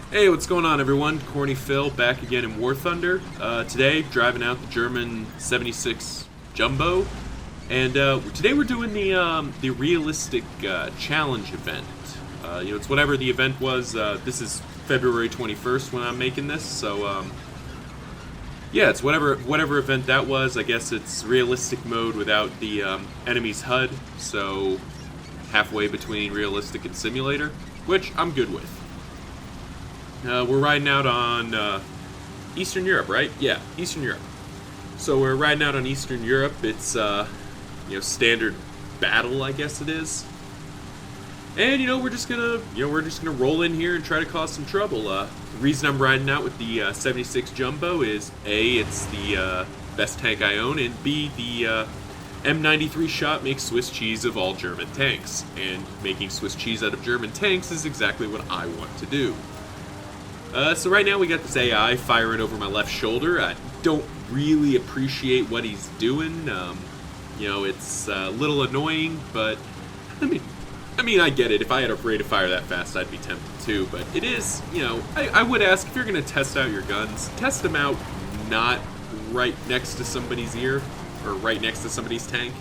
Hey, what's going on, everyone? Corny Phil back again in War Thunder. Today, driving out the German 76 Jumbo, and today we're doing the realistic challenge event. It's whatever the event was. This is February 21st when I'm making this, so yeah, it's whatever event that was. I guess it's realistic mode without the enemy's HUD, so halfway between realistic and simulator, which I'm good with. We're riding out on Eastern Europe, right? Yeah, Eastern Europe. So we're riding out on Eastern Europe. It's standard battle, I guess it is. And we're just gonna roll in here and try to cause some trouble. The reason I'm riding out with the 76 Jumbo is A, it's the best tank I own, and B, the M93 shot makes Swiss cheese of all German tanks, and making Swiss cheese out of German tanks is exactly what I want to do. So right now we got this AI firing over my left shoulder. I don't really appreciate what he's doing. It's a little annoying, but I mean, I get it. If I had a rate of fire that fast, I'd be tempted too. But it is, I would ask, if you're going to test out your guns, test them out not right next to somebody's ear or right next to somebody's tank.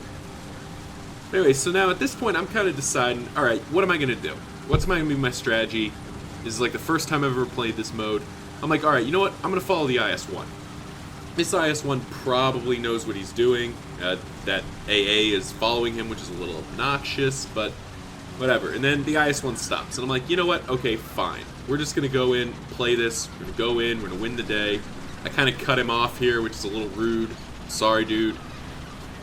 Anyway, so now at this point, I'm kind of deciding, all right, what am I going to do? What's going to be my strategy? This is like the first time I've ever played this mode. I'm like, alright, you know what? I'm going to follow the IS-1. This IS-1 probably knows what he's doing. That AA is following him, which is a little obnoxious, but whatever. And then the IS-1 stops. And I'm like, you know what? Okay, fine. We're just going to go in, play this. We're going to go in. We're going to win the day. I kind of cut him off here, which is a little rude. Sorry, dude.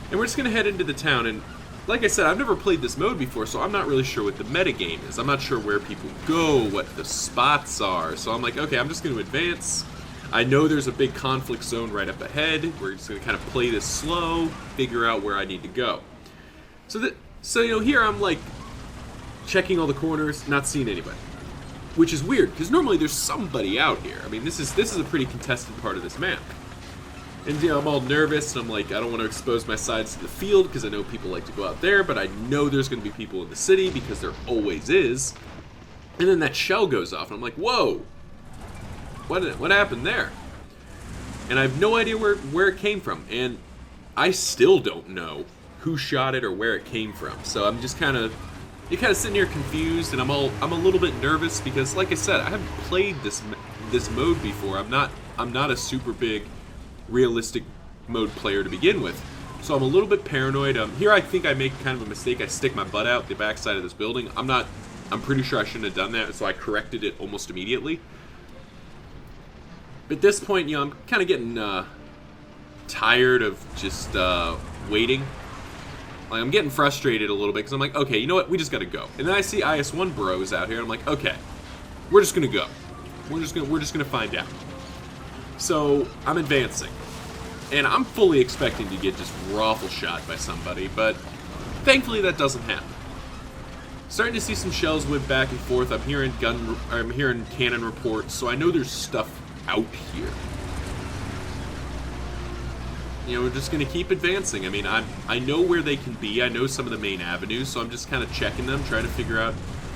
And we're just going to head into the town. And like I said, I've never played this mode before, so I'm not really sure what the metagame is. I'm not sure where people go, what the spots are. So I'm like, okay, I'm just going to advance. I know there's a big conflict zone right up ahead. We're just going to kind of play this slow, figure out where I need to go. So here I'm like checking all the corners, not seeing anybody, which is weird because normally there's somebody out here. I mean, this is a pretty contested part of this map. And I'm all nervous, and I'm like, I don't want to expose my sides to the field because I know people like to go out there, but I know there's going to be people in the city because there always is. And then that shell goes off, and I'm like, whoa, what happened there? And I have no idea where it came from, and I still don't know who shot it or where it came from. So I'm just kind of sitting here confused, and I'm a little bit nervous because, like I said, I haven't played this mode before. I'm not a super big realistic mode player to begin with, so I'm a little bit paranoid. Here I think I make kind of a mistake. I stick my butt out the backside of this building. I'm pretty sure I shouldn't have done that, so I corrected it almost immediately. But at this point, I'm kind of getting tired of just waiting. Like, I'm getting frustrated a little bit because I'm like, okay, you know what? We just gotta go. And then I see IS-1 bros out here. And I'm like, okay, we're just gonna go. We're just gonna find out. So I'm advancing, and I'm fully expecting to get just raffle shot by somebody, but thankfully that doesn't happen. Starting to see some shells whip back and forth. I'm hearing cannon reports, so I know there's stuff out here. We're just gonna keep advancing. I mean, I know where they can be. I know some of the main avenues, so I'm just kind of checking them, trying to figure out.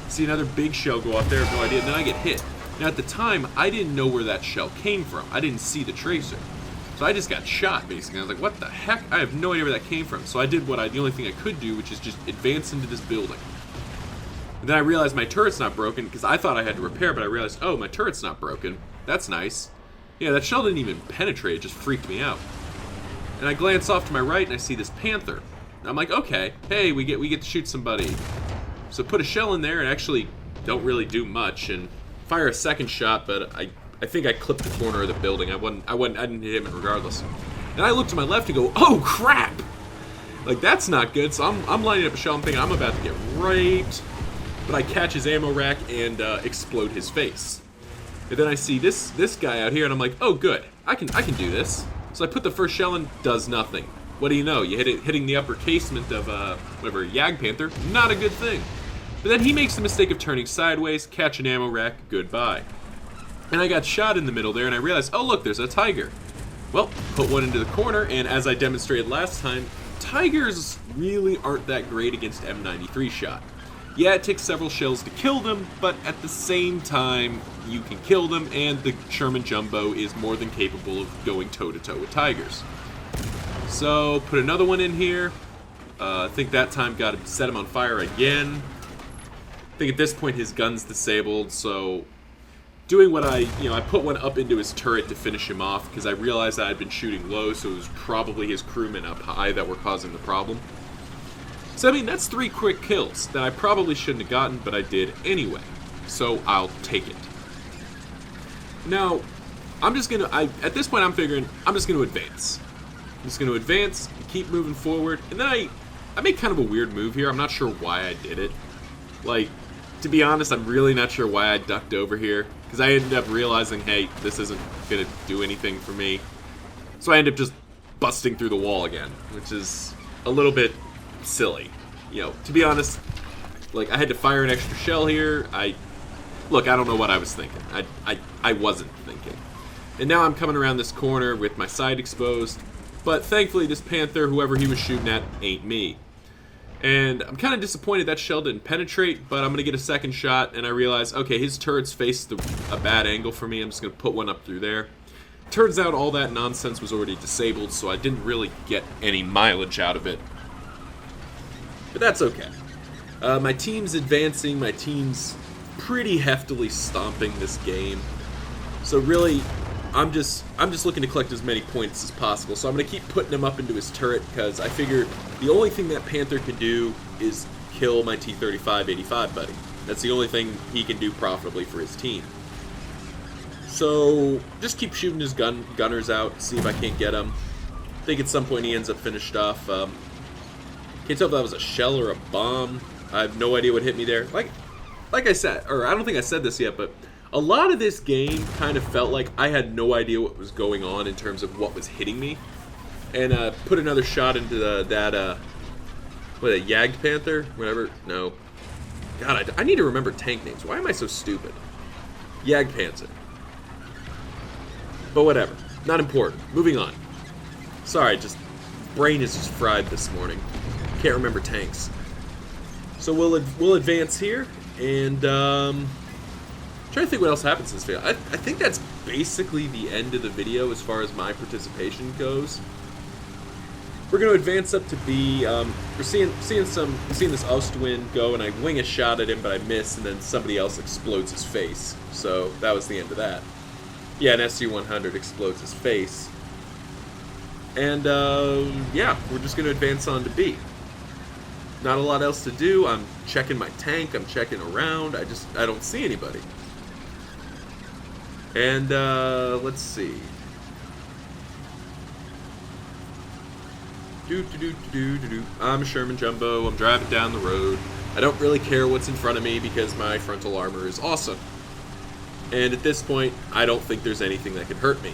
See another big shell go off there, I have no idea, and then I get hit. Now, at the time, I didn't know where that shell came from. I didn't see the tracer. So I just got shot, basically. I was like, what the heck? I have no idea where that came from. So I did the only thing I could do, which is just advance into this building. And then I realized my turret's not broken, because I thought I had to repair, but I realized, oh, my turret's not broken. That's nice. Yeah, that shell didn't even penetrate. It just freaked me out. And I glance off to my right, and I see this panther. And I'm like, okay, hey, we get to shoot somebody. So put a shell in there, and actually don't really do much, and fire a second shot, but I think I clipped the corner of the building. I didn't hit him regardless. And I look to my left and go, oh crap! Like, that's not good. So I'm lining up a shell. I'm thinking I'm about to get raped, but I catch his ammo rack and explode his face. And then I see this guy out here, and I'm like, oh good, I can do this. So I put the first shell in, does nothing. What do you know? You hitting the upper casement of whatever Jagdpanther, not a good thing. But then he makes the mistake of turning sideways, catch an ammo rack, goodbye. And I got shot in the middle there, and I realized, oh look, there's a tiger. Well, put one into the corner, and as I demonstrated last time, tigers really aren't that great against M93 shot. Yeah, it takes several shells to kill them, but at the same time, you can kill them, and the Sherman Jumbo is more than capable of going toe-to-toe with Tigers. So, put another one in here. I think that time got to set him on fire again. I think at this point his gun's disabled, so doing what I put one up into his turret to finish him off, because I realized I had been shooting low, so it was probably his crewmen up high that were causing the problem. So, I mean, that's 3 quick kills that I probably shouldn't have gotten, but I did anyway. So, I'll take it. Now, at this point I'm figuring I'm just going to advance. I'm just going to advance, keep moving forward, and then I made kind of a weird move here. I'm not sure why I did it. Like, to be honest, I'm really not sure why I ducked over here, because I ended up realizing, hey, this isn't going to do anything for me. So I ended up just busting through the wall again, which is a little bit silly. To be honest, like, I had to fire an extra shell here. Look, I don't know what I was thinking. I wasn't thinking. And now I'm coming around this corner with my side exposed, but thankfully this Panther, whoever he was shooting at, ain't me. And I'm kind of disappointed that shell didn't penetrate, but I'm going to get a second shot, and I realize, okay, his turret's faced a bad angle for me. I'm just going to put one up through there. Turns out all that nonsense was already disabled, so I didn't really get any mileage out of it. But that's okay. My team's advancing, my team's pretty heftily stomping this game. So really, I'm just looking to collect as many points as possible. So I'm going to keep putting him up into his turret, because I figure the only thing that Panther can do is kill my T-35-85 buddy. That's the only thing he can do profitably for his team. So just keep shooting his gunners out, see if I can't get him. I think at some point he ends up finished off. Can't tell if that was a shell or a bomb. I have no idea what hit me there. Like I said, or I don't think I said this yet, but a lot of this game kind of felt like I had no idea what was going on in terms of what was hitting me. And put another shot into that Jagd Panther? Whatever. No. God, I need to remember tank names. Why am I so stupid? Jagd Panther. But whatever. Not important. Moving on. Sorry, brain is just fried this morning. Can't remember tanks. So we'll advance here, and trying to think what else happens in this video. I think that's basically the end of the video as far as my participation goes. We're going to advance up to B. We're seeing this Ostwind go, and I wing a shot at him, but I miss, and then somebody else explodes his face. So that was the end of that. Yeah, an SU-100 explodes his face. And yeah, we're just going to advance on to B. Not a lot else to do. I'm checking my tank. I'm checking around. I don't see anybody. And let's see. I'm a Sherman Jumbo. I'm driving down the road. I don't really care what's in front of me because my frontal armor is awesome. And at this point, I don't think there's anything that can hurt me.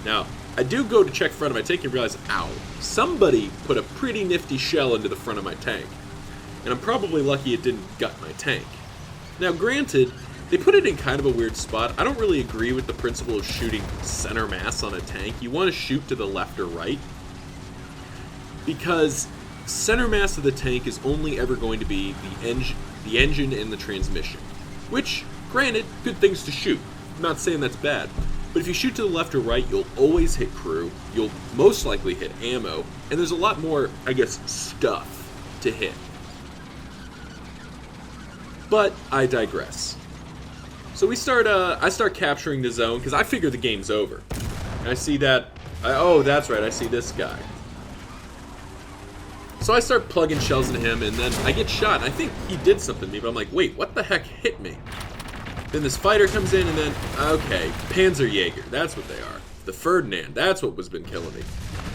Now, I do go to check front of my tank and realize, ow, somebody put a pretty nifty shell into the front of my tank. And I'm probably lucky it didn't gut my tank. Now, granted, they put it in kind of a weird spot. I don't really agree with the principle of shooting center mass on a tank. You want to shoot to the left or right, because center mass of the tank is only ever going to be the engine and the transmission. Which, granted, good things to shoot. I'm not saying that's bad. But if you shoot to the left or right, you'll always hit crew, you'll most likely hit ammo, and there's a lot more, I guess, stuff to hit. But I digress. So I start capturing the zone, because I figure the game's over. And I see that, oh, that's right, I see this guy. So I start plugging shells into him, and then I get shot, and I think he did something to me, but I'm like, wait, what the heck hit me? Then this fighter comes in, and then, okay, Panzerjäger, that's what they are. The Ferdinand, that's what was been killing me.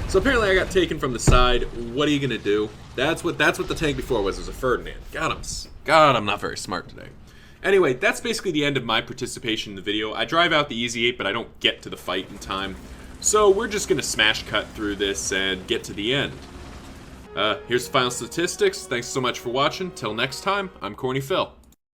So apparently I got taken from the side. What are you gonna do? That's what the tank before was a Ferdinand. God, I'm not very smart today. Anyway, that's basically the end of my participation in the video. I drive out the Easy 8, but I don't get to the fight in time. So we're just gonna smash cut through this and get to the end. Here's the final statistics. Thanks so much for watching. Till next time, I'm Corny Phil.